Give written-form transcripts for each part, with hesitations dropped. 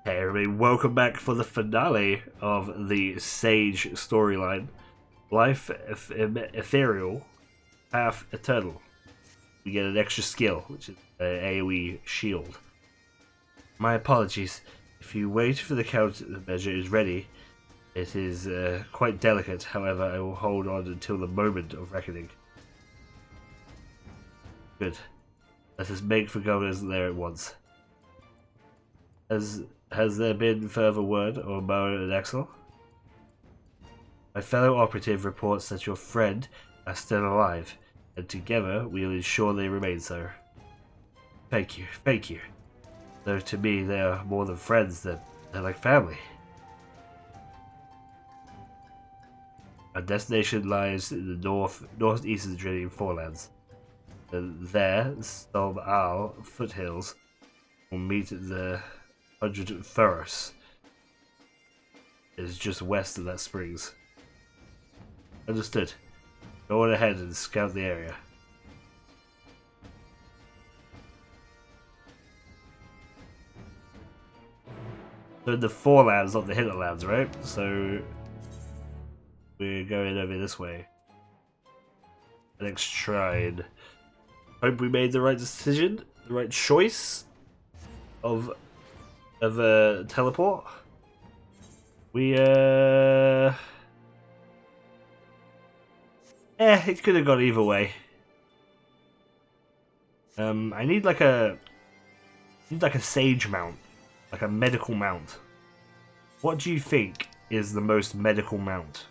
Hey everybody, welcome back for the finale of the Sage storyline. Life Ethereal, Path Eternal. We get an extra skill, which is an AoE shield. My apologies, if you wait for the countermeasure is ready, it is quite delicate, however I will hold on until the moment of reckoning. Good. Let us make for governors there at once. Has there been further word on Mara and Axel? My fellow operative reports that your friend are still alive, and together we will ensure they remain so. Thank you, thank you. Though to me they are more than friends, they're like family. Our destination lies in the northeastern Drilling Forelands. There, Storm Owl foothills will meet at the 100 Furrows. It is just west of that springs. Understood. Go on ahead and scout the area. So in the Forelands, not the Hinterlands, right? So we're going over this way. Next shrine. Hope we made the right decision, the right choice of a teleport. We it could have gone either way. I need like a sage mount, like a medical mount. What do you think is the most medical mount?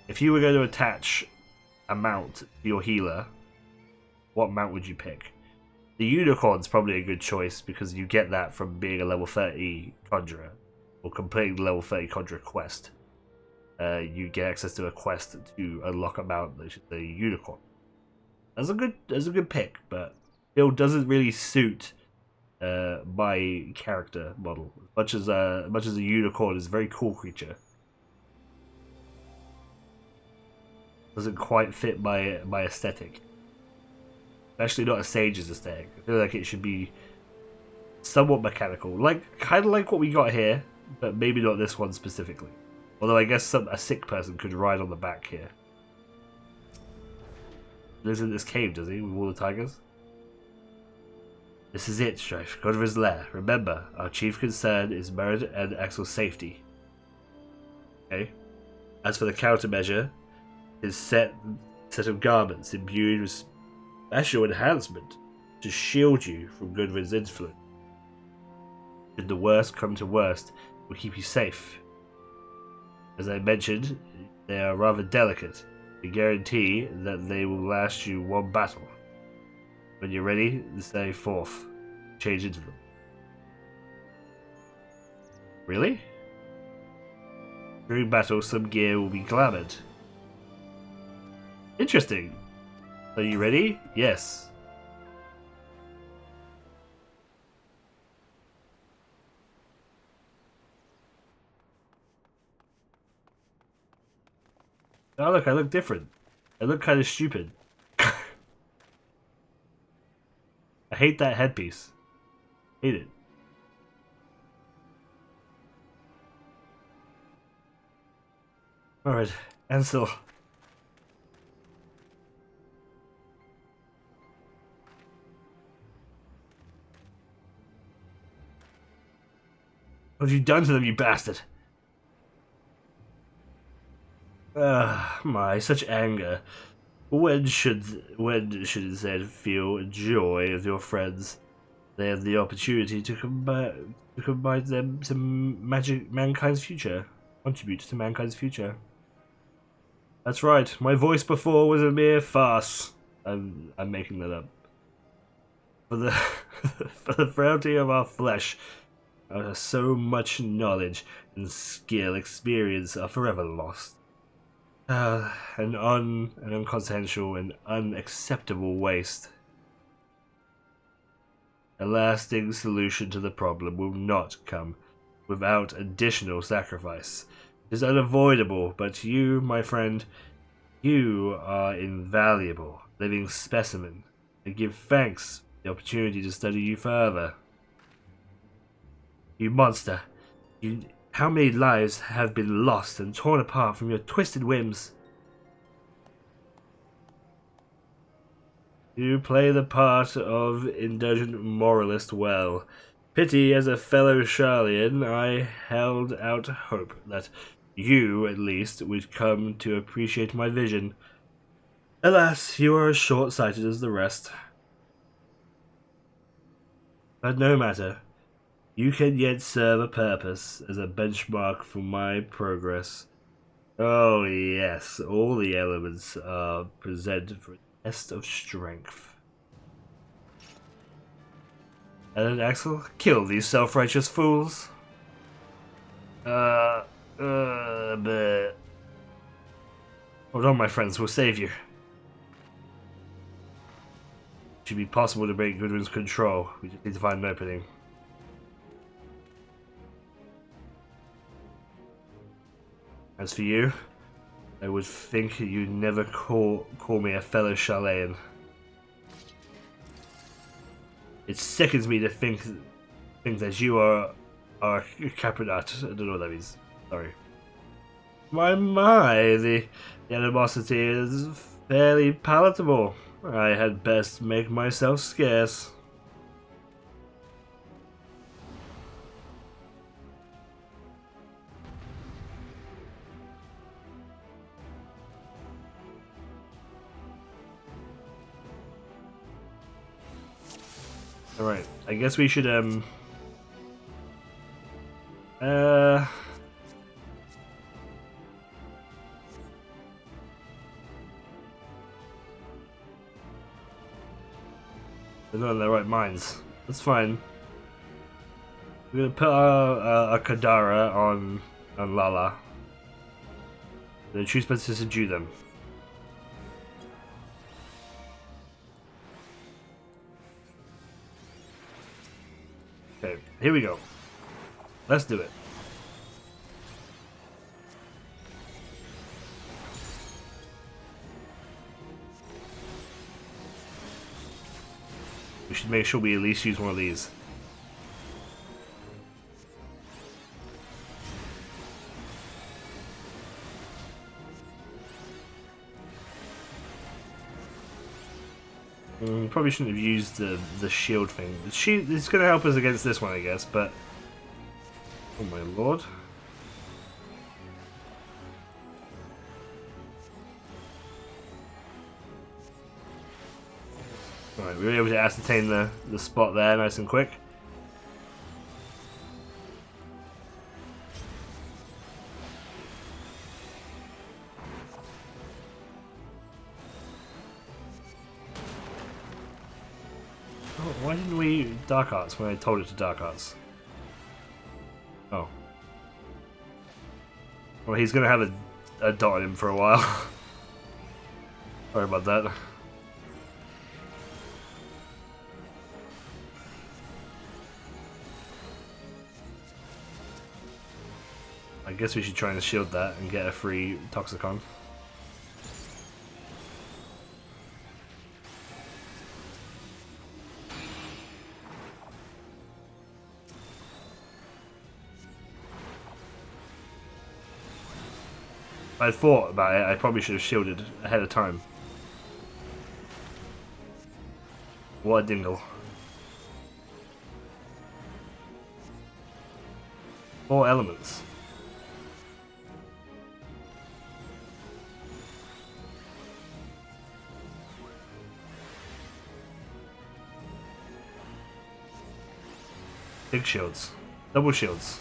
If you were going to attach a mount to your healer, what mount would you pick? The unicorn's probably a good choice because you get that from being a level 30 conjurer or completing the level 30 conjurer quest. You get access to a quest to unlock a mount, which is the unicorn. That's a good pick, but it doesn't really suit my character model. Much as a unicorn is a very cool creature, doesn't quite fit my aesthetic. Especially not a sage's aesthetic. I feel like it should be somewhat mechanical, kind of like what we got here, but maybe not this one specifically. Although I guess a sick person could ride on the back here. Lives in this cave, does he, with all the tigers? This is it, Strife. God of his lair. Remember, our chief concern is Merid and Axel's safety. Okay. As for the countermeasure, his set of garments imbued with special enhancement to shield you from Goodwin's influence. Should the worst come to worst, will keep you safe. As I mentioned, they are rather delicate. We guarantee that they will last you one battle. When you're ready, stay forth. Change into them. Really? During battle, some gear will be glamoured. Interesting. Are you ready? Yes. Oh look, I look different. I look kind of stupid. I hate that headpiece. Hate it. Alright, Ansel. What have you done to them, you bastard? My, such anger. When should instead feel joy of your friends? They have the opportunity to combine them to mankind's future. Contribute to mankind's future. That's right. My voice before was a mere farce. I'm making that up. For the for the frailty of our flesh, so much knowledge and skill, experience are forever lost. An unconsensual and unacceptable waste. A lasting solution to the problem will not come without additional sacrifice. It is unavoidable, but you, my friend, you are invaluable, living specimen, and give thanks for the opportunity to study you further. You monster! How many lives have been lost and torn apart from your twisted whims? You play the part of indulgent moralist well. Pity as a fellow Charlian, I held out hope that you, at least, would come to appreciate my vision. Alas, you are as short-sighted as the rest. But no matter. You can yet serve a purpose as a benchmark for my progress. Oh yes, all the elements are presented for a test of strength. And Axel, kill these self-righteous fools. But... Hold on, my friends, we'll save you. It should be possible to break Goodwin's control. We just need to find an opening. As for you, I would think you'd never call me a fellow Charlayan. It sickens me to think that you are a Capridat. I don't know what that means. Sorry. My, the animosity is fairly palatable. I had best make myself scarce. Alright, I guess we should, No, they're not in their right minds. That's fine. We're gonna put our Kadara on Lala. Then choose better to subdue them. Okay, here we go. Let's do it. We should make sure we at least use one of these. Probably shouldn't have used the shield thing. It's going to help us against this one, I guess, but... Oh my lord. Alright, we were able to ascertain the spot there nice and quick. Why didn't we Dark Arts when I told it to Dark Arts? Oh. Well, he's gonna have a dot on him for a while. Sorry about that. I guess we should try and shield that and get a free Toxicon. I thought about it, I probably should have shielded ahead of time. What a dingle. 4 elements. Big shields. Double shields.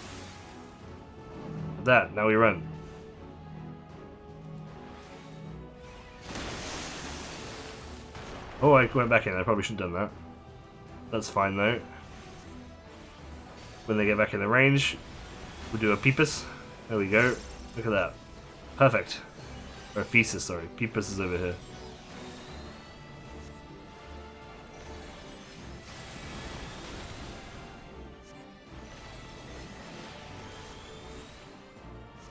That, now we run. Oh, I went back in. I probably shouldn't have done that. That's fine though. When they get back in the range, we'll do a Peepus. There we go. Look at that. Perfect. Or Thesis, sorry. Peepus is over here.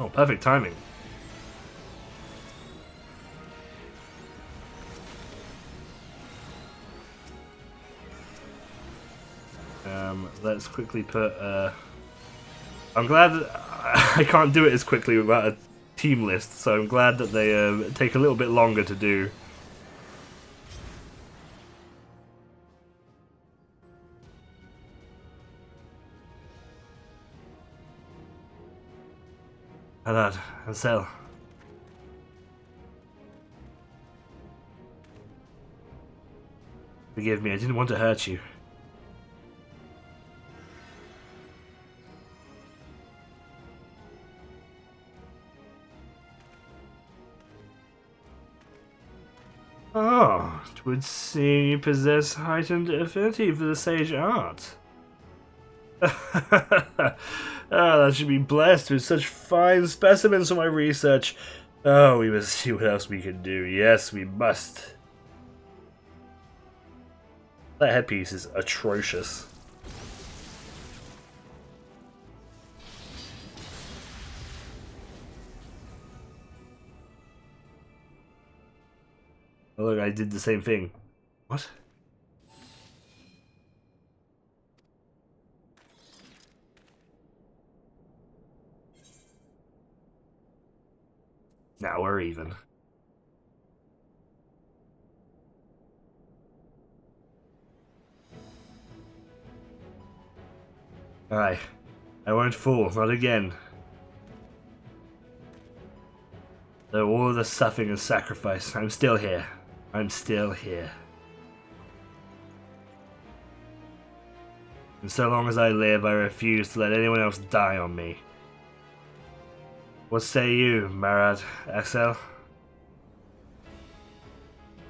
Oh, perfect timing. Let's quickly put. I'm glad that I can't do it as quickly without a team list, so I'm glad that they take a little bit longer to do. Hello, Ansel. Forgive me, I didn't want to hurt you. Oh, it would seem you possess heightened affinity for the sage art. I should be blessed with such fine specimens for my research. Oh, we must see what else we can do. Yes, we must. That headpiece is atrocious. Oh, look, I did the same thing. What? Now we're even. Aye. I won't fall, not again. Though all the suffering and sacrifice, I'm still here. I'm still here. And so long as I live, I refuse to let anyone else die on me. What say you, Marad Axel?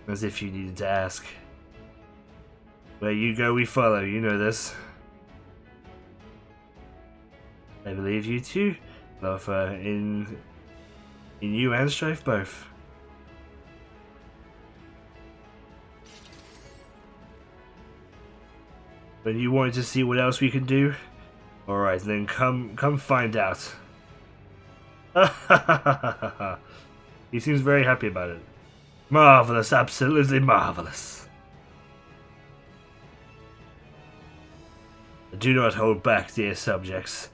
As if you needed to ask. Where you go, we follow. You know this. I believe you too, both in you and Strife both. But you wanted to see what else we can do? Alright, then come find out. He seems very happy about it. Marvelous, absolutely marvelous. Do not hold back, dear subjects,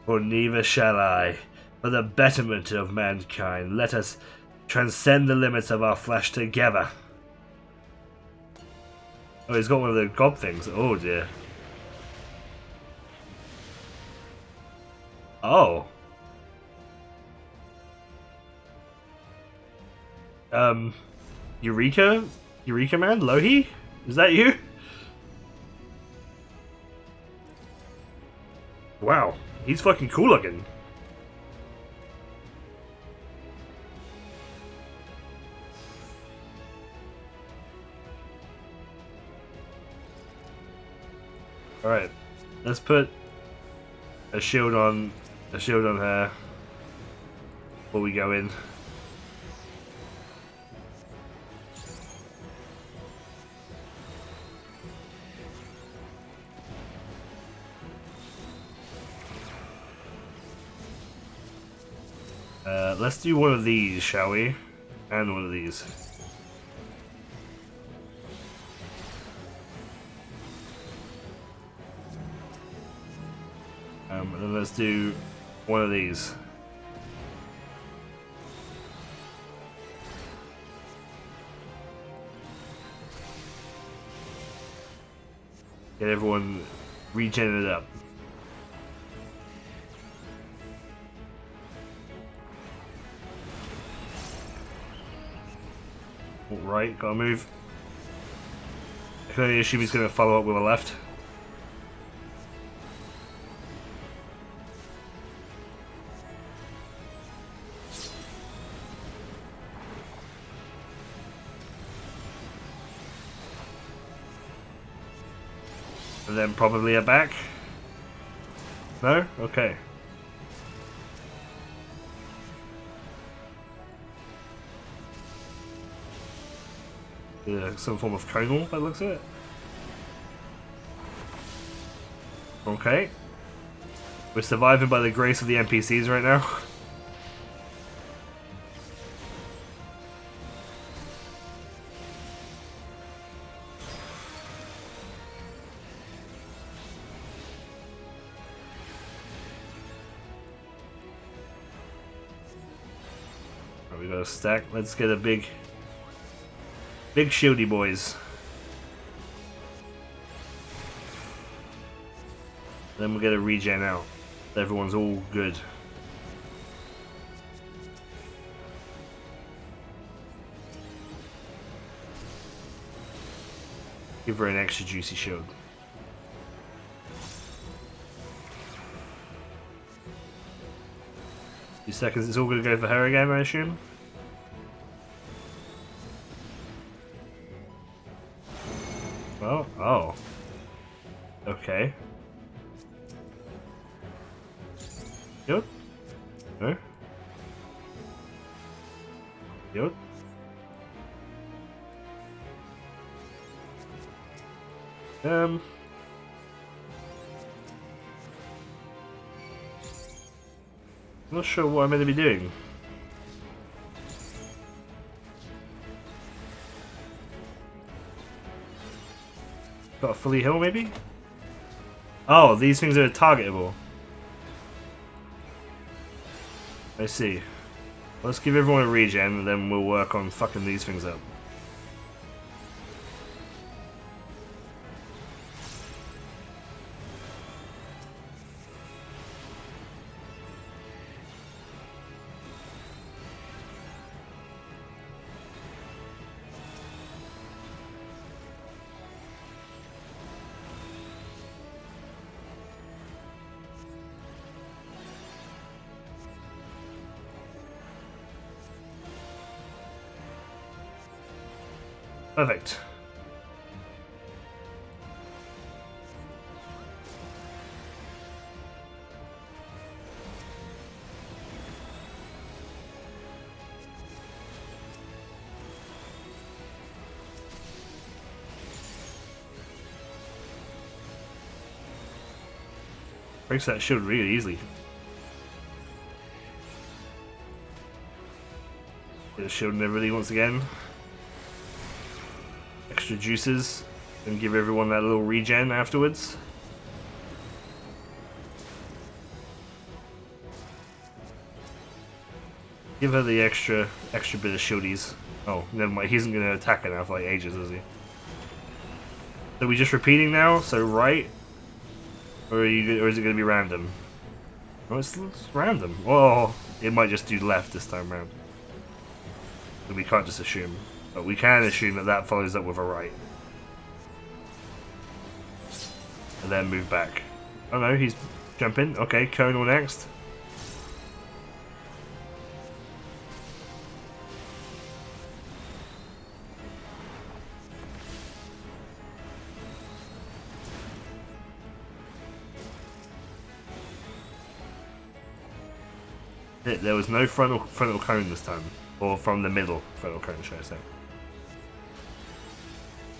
for neither shall I. For the betterment of mankind, let us transcend the limits of our flesh together. Oh, he's got one of the gob things. Oh dear. Oh. Eureka? Eureka Man? Lohi? Is that you? Wow, he's fucking cool looking. Alright, let's put a shield on her before we go in. Let's do one of these, shall we? And one of these. And then let's do one of these. Get everyone regenerated up. Right, gotta move. I can only assume he's gonna follow up with a left. And then probably a back. No? Okay. Yeah, some form of conal that looks at it. Okay. We're surviving by the grace of the NPCs right now. got a stack. Let's get a big shieldy boys. Then we'll get a regen out. Everyone's all good. Give her an extra juicy shield. Few seconds, it's all gonna go for her again, I assume. Well, oh. Okay. Good. No. Good. I'm not sure what I'm meant to be doing. Got a fully heal, maybe? Oh, these things are targetable. I see. Let's give everyone a regen and then we'll work on fucking these things up. Perfect. Breaks that shield really easily. Get a shield and everybody once again. Extra juices and give everyone that little regen afterwards. Give her the extra bit of shieldies. Oh, never mind. He isn't going to attack her now for like ages, is he? So we just repeating now? So right? Or is it going to be random? Oh, it's random. Oh, it might just do left this time round. So we can't just assume. But we can assume that that follows up with a right. And then move back. Oh no, he's jumping. Okay, Conal next. There was no frontal cone this time. Or from the middle frontal cone, should I say.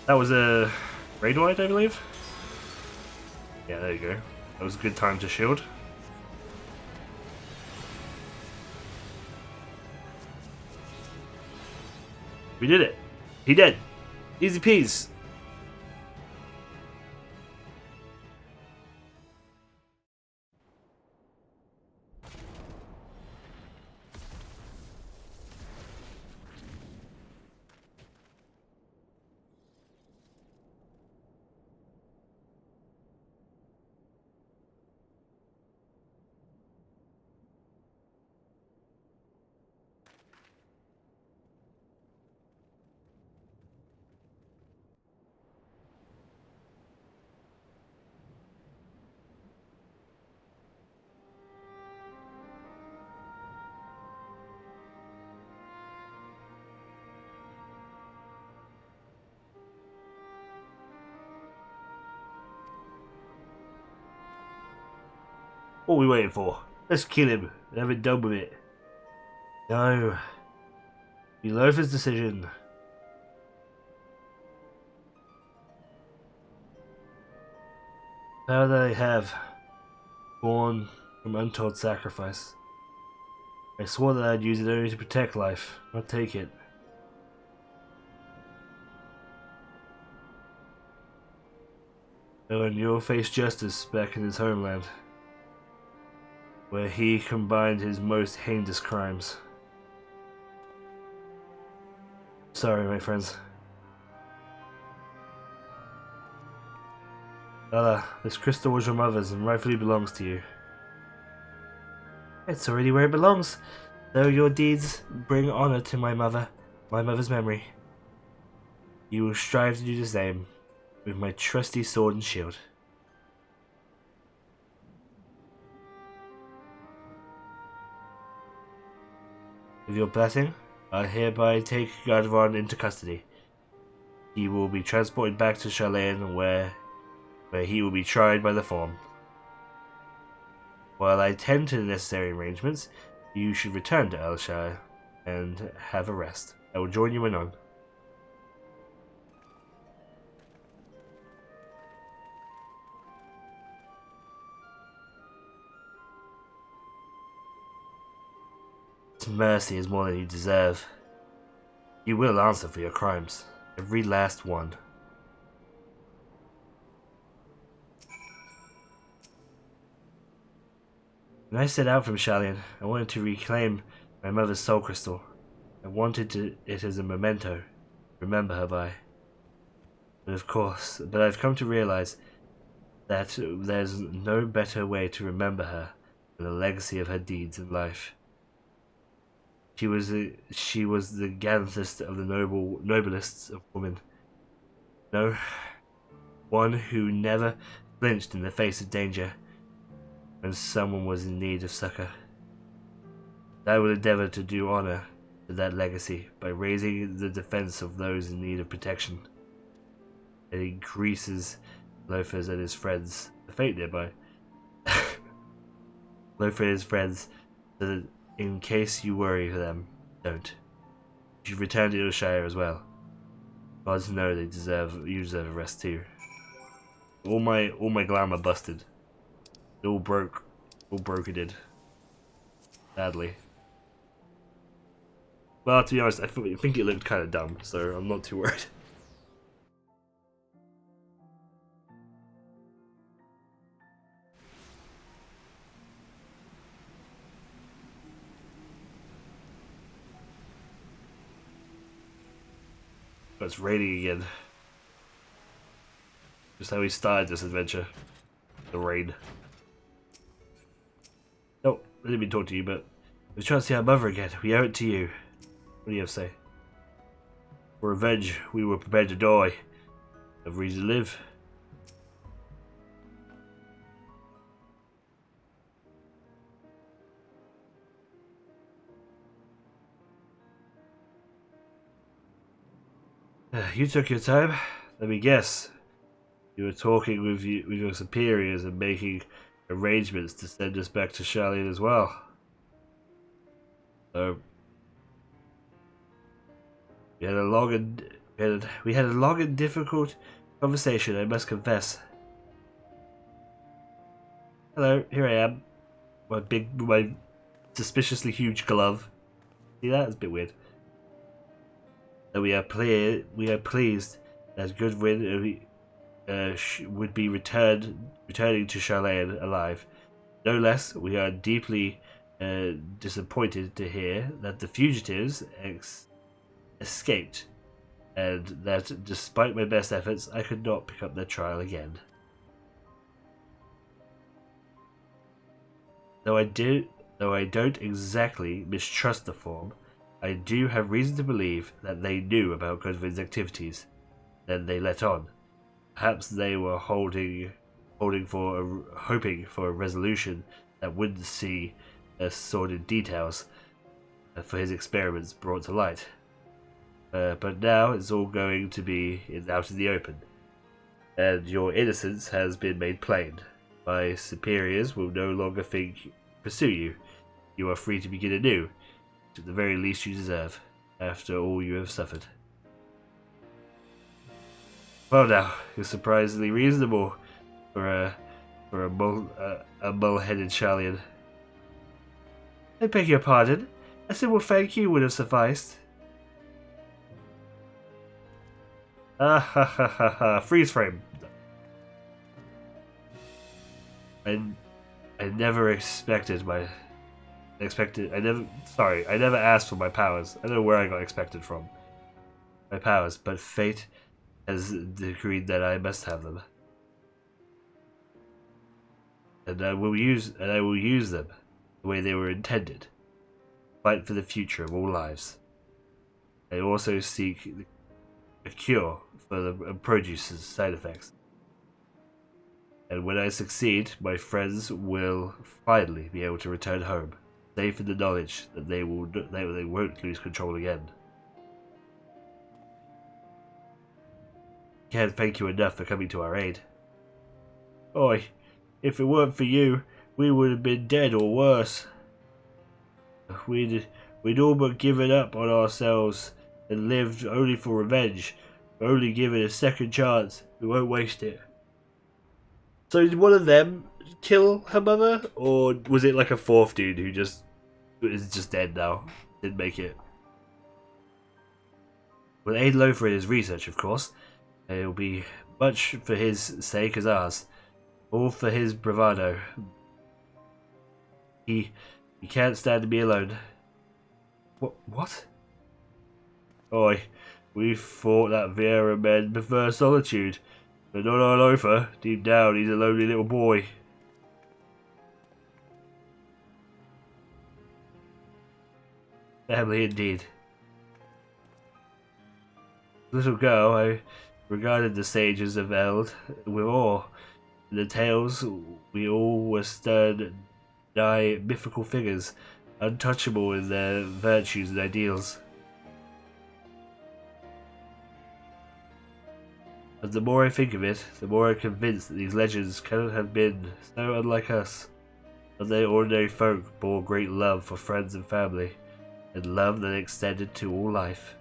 That was a raid wide, I believe? Yeah, there you go. That was a good time to shield. We did it! He did! Easy peas! What are we waiting for? Let's kill him and have it done with it. No. We loathe his decision. Now that I have born from untold sacrifice, I swore that I'd use it only to protect life, not take it. And you'll face justice back in his homeland, where he combined his most heinous crimes. sorry, my friends. Ella, this crystal was your mother's and rightfully belongs to you. It's already where it belongs, though your deeds bring honor to my mother's memory. You will strive to do the same, with my trusty sword and shield. With your blessing, I hereby take Gardron into custody. He will be transported back to Sharlayan, where he will be tried by the Form. While I tend to the necessary arrangements, you should return to Elshire and have a rest. I will join you anon. Mercy is more than you deserve. You will answer for your crimes, every last one. When I set out from Sharlayan, I wanted to reclaim my mother's soul crystal. I wanted it as a memento, to remember her by. But I've come to realize that there's no better way to remember her than the legacy of her deeds in life. She was the gallantiest of the noblest of women. No, one who never flinched in the face of danger when someone was in need of succor. I will endeavor to do honor to that legacy by raising the defense of those in need of protection. It increases Lothar and his friends, the fate nearby. Lothar and his friends, so that in case you worry for them, don't. You should return to Ilshire as well. Gods know you deserve a rest too. All my glamour busted. It all broke. It did. Badly. Well, to be honest, I think it looked kind of dumb, so I'm not too worried. But it's raining again. Just how we started this adventure. The rain. No, I didn't mean to talk to you, but we're trying to see our mother again. We owe it to you. What do you have to say? For revenge, we were prepared to die. Have reason to live. You took your time. Let me guess. You were talking with your superiors and making arrangements to send us back to Sharlayan as well. So we had a long and difficult conversation, I must confess. Hello, here I am. My suspiciously huge glove. See that? It's a bit weird. And we are pleased that Goodwin would be returning to Sharlayan alive. No less, we are deeply disappointed to hear that the fugitives escaped, and that despite my best efforts, I could not pick up their trial again. Though I don't exactly mistrust the Form, I do have reason to believe that they knew about Goodwin's activities. Then they let on. Perhaps they were hoping for a resolution that wouldn't see sordid details for his experiments brought to light. But now it's all going to be out in the open, and your innocence has been made plain. My superiors will no longer pursue you. You are free to begin anew, at the very least you deserve, after all you have suffered. Well now, you're surprisingly reasonable for a bull-headed Sharlayan. I beg your pardon. A simple thank you would have sufficed. Ah ha ha ha ha! Freeze frame. I never expected my. I never asked for my powers. I don't know where I got expected from. my powers, but fate has decreed that I must have them. And I will use them the way they were intended. Fight for the future of all lives. I also seek a cure for the produce's side effects. And when I succeed, my friends will finally be able to return home, safe in the knowledge that they won't lose control again. Can't thank you enough for coming to our aid. Oi, if it weren't for you, we would have been dead or worse. We'd all but given up on ourselves and lived only for revenge. We're only given a second chance. We won't waste it. So did one of them kill her mother, or was it like a fourth dude who is just dead now? Didn't make it. We'll aid Lothar in his research, of course. It'll be much for his sake as ours. All for his bravado. He can't stand to be alone. What? Oi, we thought that Viera men prefer solitude, but not our Lothar. Deep down, he's a lonely little boy. Family indeed. Little girl, I regarded the sages of Eld with awe. In the tales, we all were stern, nigh mythical figures, untouchable in their virtues and ideals. And the more I think of it, the more I'm convinced that these legends cannot have been so unlike us. That they ordinary folk bore great love for friends and family, and love that extended to all life.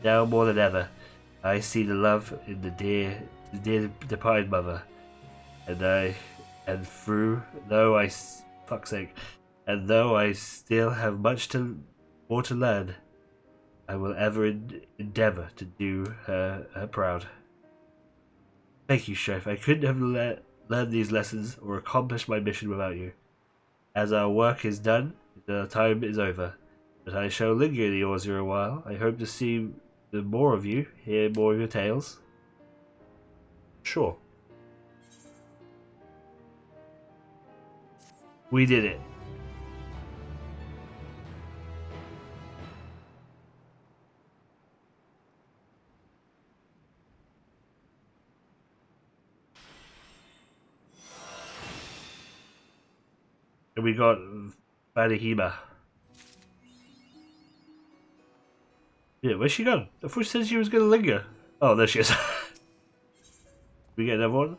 Now more than ever, I see the love in the dear departed mother, and though I still have much more to learn, I will ever endeavor to do her proud. Thank you, Strife. I couldn't have learned these lessons or accomplished my mission without you. As our work is done, the time is over, but I shall linger in the Ozir a while. I hope to see more of you, hear more of your tales. Sure. We did it. And we got Vanahima. Yeah, where's she gone? I thought she said she was going to linger. Oh, there she is. We get another one.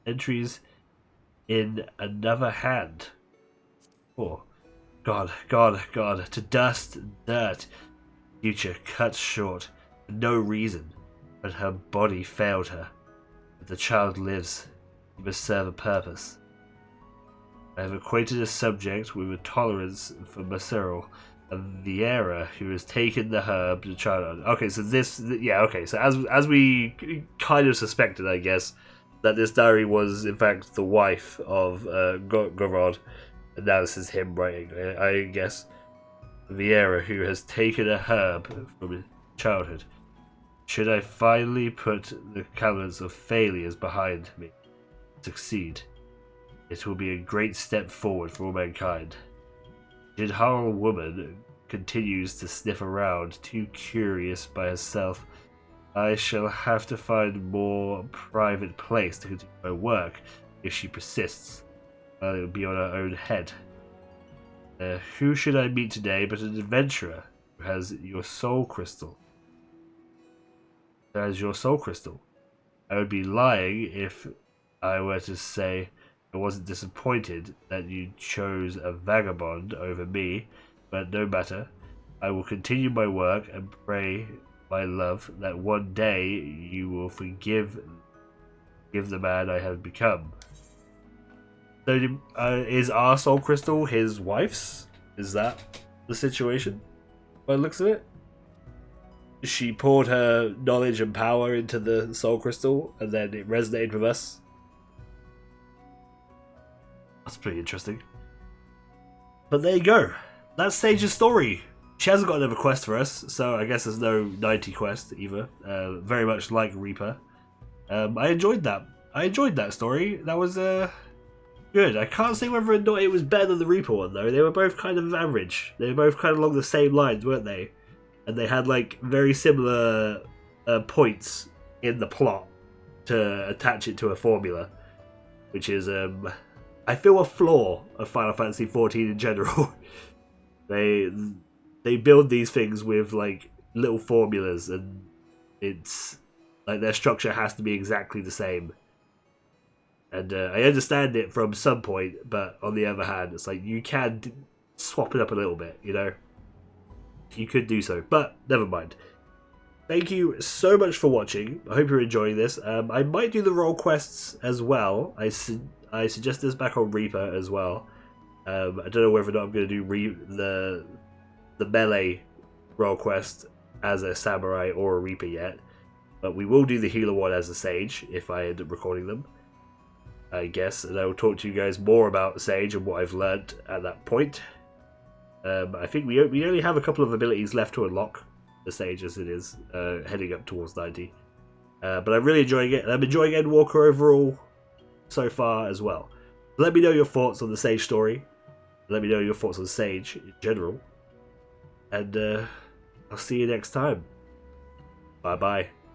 Entries in another hand. Oh, God. To dust, dirt. Future cut short. For no reason. But her body failed her. If the child lives, he must serve a purpose. I have acquainted a subject with a tolerance for Maceral, a Viera who has taken the herb to child. Okay, so so as we kind of suspected, I guess, that this diary was in fact the wife of Gorod, and now this is him writing, I guess. Viera who has taken a herb from childhood. Should I finally put the calendars of failures behind me, succeed, it will be a great step forward for all mankind. Jidhal woman continues to sniff around, too curious by herself. I shall have to find a more private place to continue my work if she persists. Well, it will be on her own head. Who should I meet today but an adventurer who has your soul crystal? I would be lying if I were to say I wasn't disappointed that you chose a vagabond over me, but no matter. I will continue my work and pray, my love, that one day you will forgive the man I have become. So, is our soul crystal his wife's? Is that the situation? By the looks of it? She poured her knowledge and power into the soul crystal, and then it resonated with us. That's pretty interesting. But there you go. That's Sage's story. She hasn't got another quest for us, so I guess there's no 90 quest either. Very much like Reaper. I enjoyed that. I enjoyed that story. That was good. I can't say whether or not it was better than the Reaper one though. They were both kind of average. They were both kind of along the same lines, weren't they? And they had like very similar points in the plot to attach it to a formula, which is I feel a flaw of Final Fantasy XIV in general. They build these things with like little formulas, and it's like their structure has to be exactly the same. And I understand it from some point, but on the other hand, it's like you can swap it up a little bit, you know? You could do so, but never mind. Thank you so much for watching. I hope you're enjoying this. I might do the role quests as well. I suggest this back on Reaper as well. I don't know whether or not I'm going to do the melee role quest as a samurai or a Reaper yet, but we will do the healer one as a sage if I end up recording them, I guess, and I will talk to you guys more about Sage and what I've learned at that point. I think we only have a couple of abilities left to unlock the Sage as it is, heading up towards 90. But I'm really enjoying it, and I'm enjoying Endwalker overall so far as well. Let me know your thoughts on the Sage story. Let me know your thoughts on Sage in general. And I'll see you next time. Bye bye.